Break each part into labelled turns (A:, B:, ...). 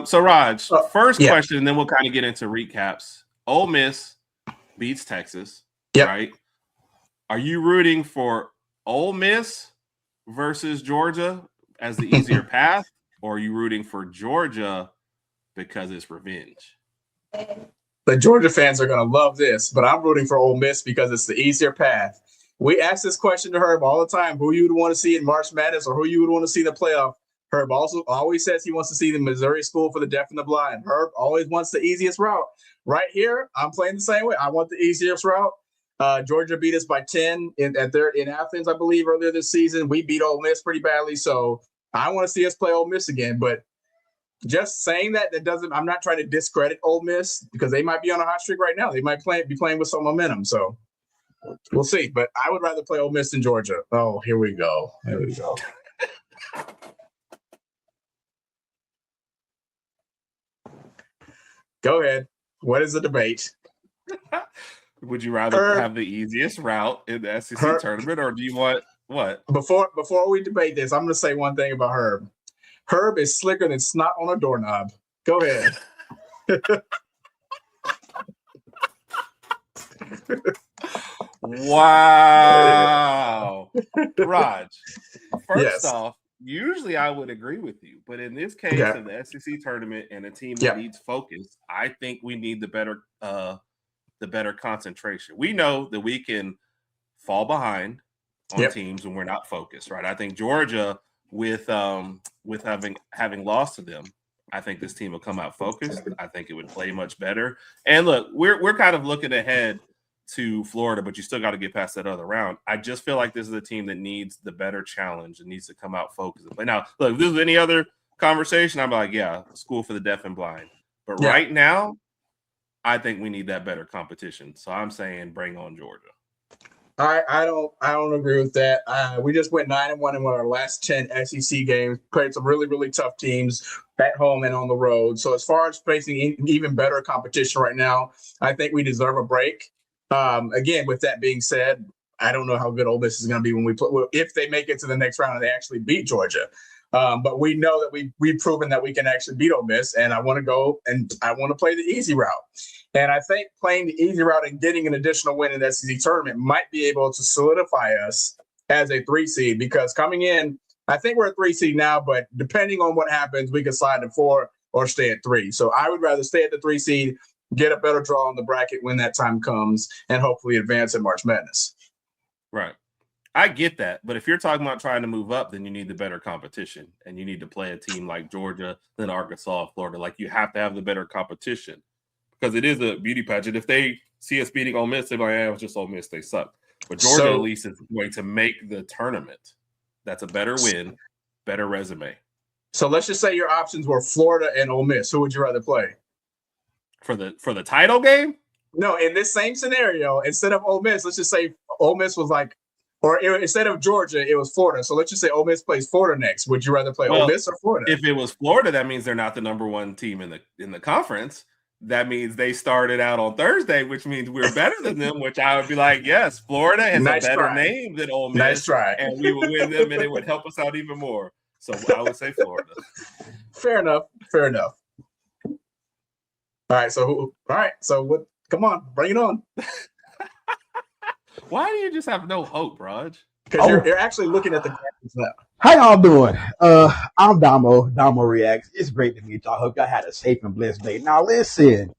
A: So Raj, first
B: Yeah.
A: question, and then we'll kind of get into recaps. Ole Miss beats Texas,
B: Yep.
A: right? Are you rooting for Ole Miss versus Georgia as the easier path, or are you rooting for Georgia because it's revenge?
B: The Georgia fans are going to love this, but I'm rooting for Ole Miss because it's the easier path. We ask this question to Herb all the time: who you would want to see in March Madness, or who you would want to see in the playoff. Herb also always says he wants to see the Missouri School for the Deaf and the Blind. Herb always wants the easiest route. Right here, I'm playing the same way. I want the easiest route. Georgia beat us by 10 in Athens, I believe, earlier this season. We beat Ole Miss pretty badly, so I want to see us play Ole Miss again. But just saying that doesn't. I'm not trying to discredit Ole Miss because they might be on a hot streak right now. They might be playing with some momentum. So we'll see. But I would rather play Ole Miss than Georgia. Oh, here we go. Here we go. Go ahead. What is the debate?
A: Would you rather have the easiest route in the SEC tournament, or do you want what?
B: Before we debate this, I'm going to say one thing about Herb. Herb is slicker than snot on a doorknob. Go ahead.
A: Wow. Raj, first off, usually I would agree with you, but in this case of the SEC tournament and a team that needs focus, I think we need the better concentration. We know that we can fall behind on teams when we're not focused, right? I think Georgia, with having lost to them, I think this team will come out focused. I think it would play much better. And look, we're kind of looking ahead to Florida, but you still got to get past that other round. I just feel like this is a team that needs the better challenge and needs to come out focused and play. Now, look, if this was any other conversation, I'm like, yeah, school for the deaf and blind. But right now, I think we need that better competition. So I'm saying bring on Georgia.
B: I don't agree with that. We just went 9-1 in one of our last 10 SEC games. Played some really, really tough teams at home and on the road. So as far as facing even better competition right now, I think we deserve a break. Again, with that being said, I don't know how good Ole Miss is going to be when we play, if they make it to the next round and they actually beat Georgia. But we know that we've proven that we can actually beat Ole Miss, and I want to go and I want to play the easy route. And I think playing the easy route and getting an additional win in the SEC tournament might be able to solidify us as a 3 seed, because coming in, I think we're a 3 seed now, but depending on what happens, we can slide to 4 or stay at 3. So I would rather stay at the 3 seed, get a better draw on the bracket when that time comes, and hopefully advance in March Madness.
A: Right. I get that. But if you're talking about trying to move up, then you need the better competition, and you need to play a team like Georgia, then Arkansas, Florida. Like, you have to have the better competition because it is a beauty pageant. If they see us beating Ole Miss, they're like, it was just Ole Miss. They suck. But Georgia at least is going to make the tournament. That's a better win, better resume.
B: So let's just say your options were Florida and Ole Miss. Who would you rather play?
A: For the title game?
B: No, in this same scenario, instead of Ole Miss, let's just say Ole Miss was like, instead of Georgia, it was Florida. So let's just say Ole Miss plays Florida next. Would you rather play Ole Miss or Florida?
A: If it was Florida, that means they're not the number one team in the conference. That means they started out on Thursday, which means we're better than them, which I would be like, yes, Florida has a better name than Ole Miss.
B: Nice try.
A: And we would win them, and it would help us out even more. So I would say Florida.
B: Fair enough. All right. So what? Come on, bring it on.
A: Why do you just have no hope, Rodg?
B: Because you're actually looking at the graphics now.
C: How y'all doing? I'm Damo Reacts. It's great to meet y'all. I hope y'all had a safe and blessed day. Now listen,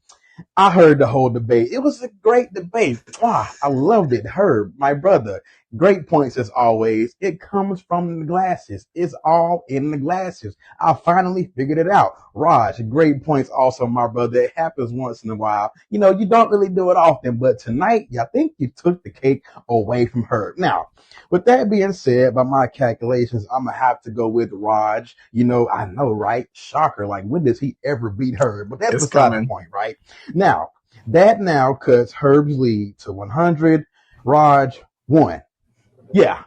C: I heard the whole debate. It was a great debate. Wow, I loved it. Herb, my brother, great points as always. It comes from the glasses. It's all in the glasses. I finally figured it out. Raj, great points also, my brother. It happens once in a while. You know, you don't really do it often, but tonight, I think you took the cake away from Herb. Now, with that being said, by my calculations, I'm going to have to go with Rodg. You know, I know, right? Shocker. Like, when does he ever beat Herb? But that's beside the point, right? Now, that now cuts Herb's lead to 100. Rodg, 1. Yeah.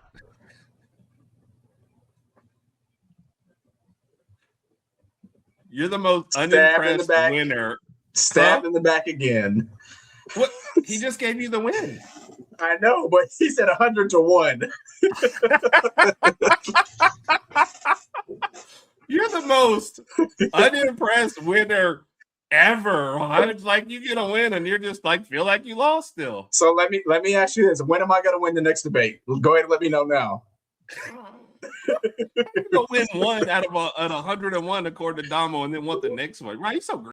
A: You're the most unimpressed winner.
B: Stabbed in the back again.
A: What? He just gave you the win.
B: I know, but he said 100 to 1.
A: You're the most unimpressed winner ever. It's like you get a win and you're just like feel like you lost still.
B: So let me ask you this: when am I going to win the next debate? Go ahead and let me know now.
A: You're gonna win one out of 101 according to Damo, and then want the next one, right? You're so great.